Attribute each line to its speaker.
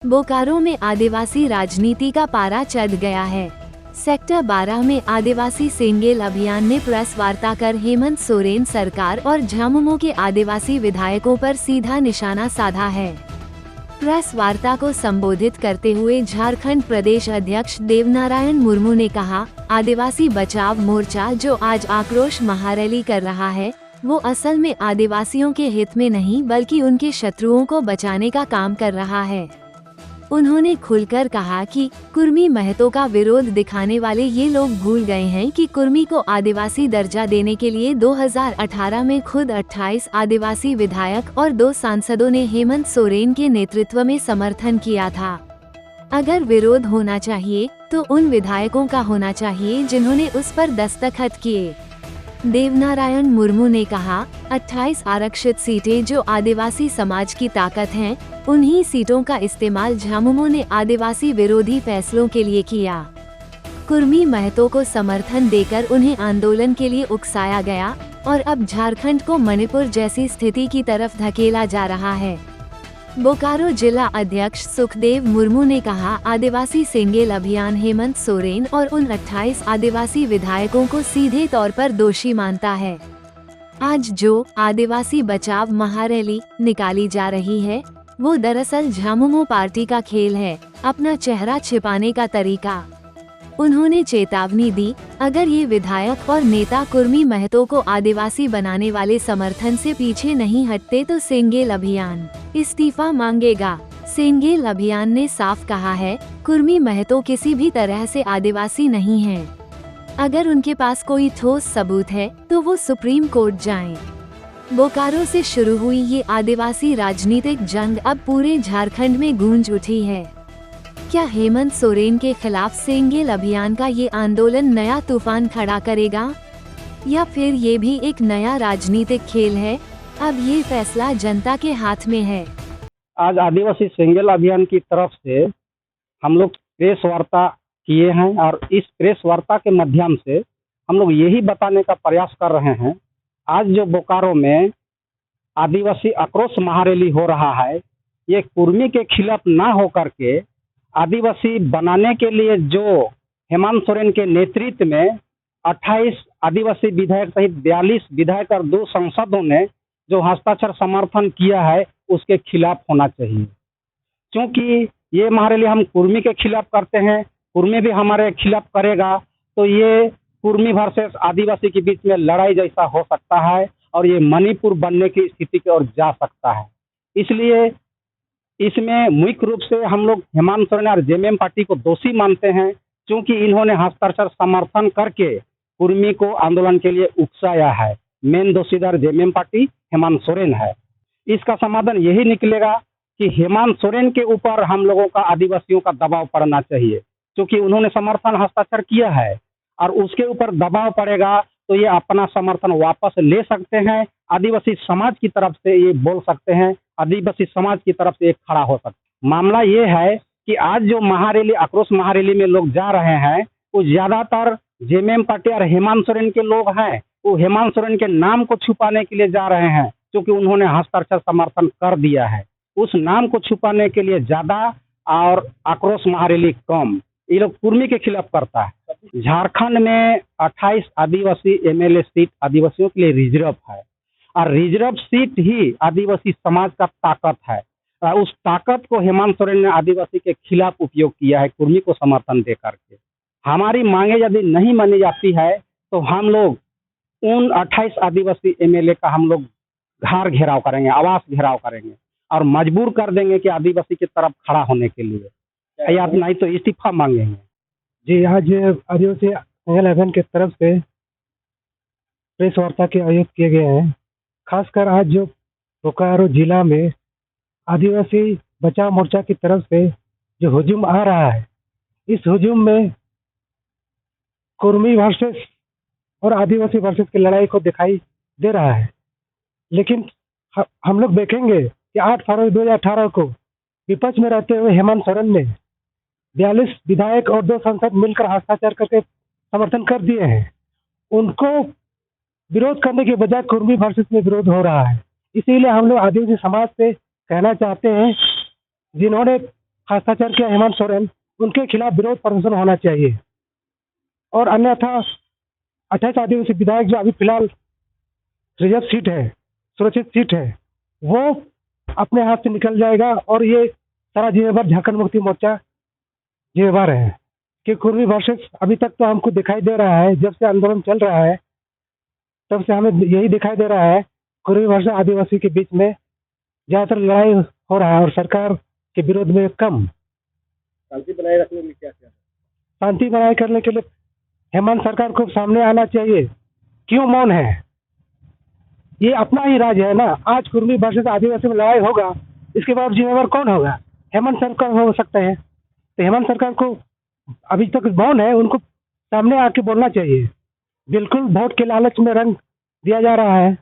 Speaker 1: बोकारो में आदिवासी राजनीति का पारा चढ़ गया है। सेक्टर 12 में आदिवासी सेंगेल अभियान ने प्रेस वार्ता कर हेमंत सोरेन सरकार और झामुमो के आदिवासी विधायकों पर सीधा निशाना साधा है। प्रेस वार्ता को संबोधित करते हुए झारखंड प्रदेश अध्यक्ष देवनारायण मुर्मू ने कहा, आदिवासी बचाव मोर्चा जो आज आक्रोश महारैली कर रहा है, वो असल में आदिवासियों के हित में नहीं बल्कि उनके शत्रुओं को बचाने का काम कर रहा है। उन्होंने खुलकर कहा कि कुर्मी महतो का विरोध दिखाने वाले ये लोग भूल गए हैं कि कुर्मी को आदिवासी दर्जा देने के लिए 2018 में खुद 28 आदिवासी विधायक और 2 सांसदों ने हेमंत सोरेन के नेतृत्व में समर्थन किया था। अगर विरोध होना चाहिए तो उन विधायकों का होना चाहिए जिन्होंने उस पर दस्तखत किए। देवनारायण मुर्मू ने कहा, 28 आरक्षित सीटें जो आदिवासी समाज की ताकत हैं, उन्हीं सीटों का इस्तेमाल झामुमो ने आदिवासी विरोधी फैसलों के लिए किया। कुर्मी महतो को समर्थन देकर उन्हें आंदोलन के लिए उकसाया गया और अब झारखंड को मणिपुर जैसी स्थिति की तरफ धकेला जा रहा है। बोकारो जिला अध्यक्ष सुखदेव मुर्मू ने कहा, आदिवासी सेंगेल अभियान हेमंत सोरेन और उन 28 आदिवासी विधायकों को सीधे तौर पर दोषी मानता है। आज जो आदिवासी बचाव महारैली निकाली जा रही है, वो दरअसल झामुमो पार्टी का खेल है, अपना चेहरा छिपाने का तरीका। उन्होंने चेतावनी दी, अगर ये विधायक और नेता कुर्मी महतो को आदिवासी बनाने वाले समर्थन से पीछे नहीं हटते तो सेंगेल अभियान इस्तीफा मांगेगा। सेंगेल अभियान ने साफ कहा है, कुर्मी महतो किसी भी तरह से आदिवासी नहीं हैं। अगर उनके पास कोई ठोस सबूत है तो वो सुप्रीम कोर्ट जाएं। बोकारो से शुरू हुई ये आदिवासी राजनीतिक जंग अब पूरे झारखंड में गूंज उठी है। क्या हेमंत सोरेन के खिलाफ सेंगेल अभियान का ये आंदोलन नया तूफान खड़ा करेगा, या फिर ये भी एक नया राजनीतिक खेल है? अब ये फैसला जनता के हाथ में है।
Speaker 2: आज आदिवासी सेंगेल अभियान की तरफ से हम लोग प्रेस वार्ता किए हैं और इस प्रेस वार्ता के माध्यम से हम लोग यही बताने का प्रयास कर रहे हैं, आज जो बोकारो में आदिवासी आक्रोश महारैली हो रहा है, ये कुर्मी के खिलाफ ना हो करके आदिवासी बनाने के लिए जो हेमंत सोरेन के नेतृत्व में 28 आदिवासी विधायक सहित 42 विधायक और 2 सांसदों ने जो हस्ताक्षर समर्थन किया है, उसके खिलाफ होना चाहिए। क्योंकि ये महारैली हम कुर्मी के खिलाफ करते हैं, कुर्मी भी हमारे खिलाफ करेगा, तो ये कुर्मी वर्सेस आदिवासी के बीच में लड़ाई जैसा हो सकता है और ये मणिपुर बनने की स्थिति की ओर जा सकता है। इसलिए इसमें मुख्य रूप से हम लोग हेमंत सोरेन और जेएमएम पार्टी को दोषी मानते हैं, क्योंकि इन्होंने हस्ताक्षर समर्थन करके कुर्मी को आंदोलन के लिए उकसाया है। मेन दोषीदार जेएमएम पार्टी हेमंत सोरेन है। इसका समाधान यही निकलेगा कि हेमंत सोरेन के ऊपर हम लोगों का आदिवासियों का दबाव पड़ना चाहिए, क्योंकि उन्होंने समर्थन हस्ताक्षर किया है और उसके ऊपर दबाव पड़ेगा तो ये अपना समर्थन वापस ले सकते हैं। आदिवासी समाज की तरफ से ये बोल सकते हैं, आदिवासी समाज की तरफ से ये खड़ा हो सकता है। मामला ये है कि आज जो महारैली आक्रोश महारैली में लोग जा रहे हैं, वो ज्यादातर जेएमएम पार्टी और हेमंत सोरेन के लोग हैं। वो हेमंत सोरेन के नाम को छुपाने के लिए जा रहे हैं, क्योंकि उन्होंने हस्ताक्षर समर्थन कर दिया है। उस नाम को छुपाने के लिए ज्यादा और आक्रोश महारैली कम। ये लोग कुर्मी के खिलाफ करता है। झारखंड में 28 आदिवासी एमएलए सीट आदिवासियों के लिए रिजर्व है और रिजर्व सीट ही आदिवासी समाज का ताकत है। उस ताकत को हेमंत सोरेन ने आदिवासी के खिलाफ उपयोग किया है, कुर्मी को समर्थन दे करके। हमारी मांगे यदि नहीं मानी जाती है तो हम लोग उन 28 आदिवासी एमएलए का हम लोग घर घेराव करेंगे, आवास घेराव करेंगे और मजबूर कर देंगे कि आदिवासी की तरफ खड़ा होने के लिए, या नहीं तो इस्तीफा मांगेंगे।
Speaker 3: जी, आज आदिवासी सेंगेल अभियान की तरफ से प्रेस वार्ता के आयोजित किए गए हैं। खासकर आज जो बोकारो जिला में आदिवासी बचाव मोर्चा की तरफ से जो हुजूम आ रहा है, इस हुजूम में कुर्मी वर्सेस और आदिवासी वर्सेस की लड़ाई को दिखाई दे रहा है। लेकिन हम लोग देखेंगे कि 8 फरवरी 2018 को विपक्ष में रहते हुए हेमंत सोरेन ने 42 विधायक और 2 सांसद मिलकर हस्ताक्षर करके समर्थन कर दिए हैं। उनको विरोध करने के बजाय कुर्मी वर्सेस में विरोध हो रहा है। इसीलिए हम लोग आदिवासी समाज से कहना चाहते हैं, जिन्होंने भ्रष्टाचार किया हेमंत सोरेन, उनके खिलाफ विरोध प्रदर्शन होना चाहिए। और अन्यथा 28 आदिवासी विधायक जो अभी फिलहाल रिजर्व सीट है, सुरक्षित सीट है, वो अपने हाथ से निकल जाएगा और ये सारा जिम्मेवार झारखंड मुक्ति मोर्चा जिम्मेवार है। कि कुर्मी वर्सेस अभी तक तो हमको दिखाई दे रहा है, जब से आंदोलन चल रहा है तब से हमें यही दिखाई दे रहा है, कुर्मी वर्सेस आदिवासी के बीच में ज्यादातर लड़ाई हो रहा है और सरकार के विरोध में कम।
Speaker 2: शांति बनाए रखने के लिए क्या क्या?
Speaker 3: शांति बनाए करने के लिए हेमंत सरकार को सामने आना चाहिए। क्यों मौन है? ये अपना ही राज्य है ना। आज कुर्मी वर्सेस आदिवासी में लड़ाई होगा, इसके बाद जिम्मेवार कौन होगा? हेमंत सरकार हो सकते हैं। तो हेमंत सरकार को अभी तक मौन है, उनको सामने आके बोलना चाहिए। बिल्कुल वोट के लालच में रंग दिया जा रहा है।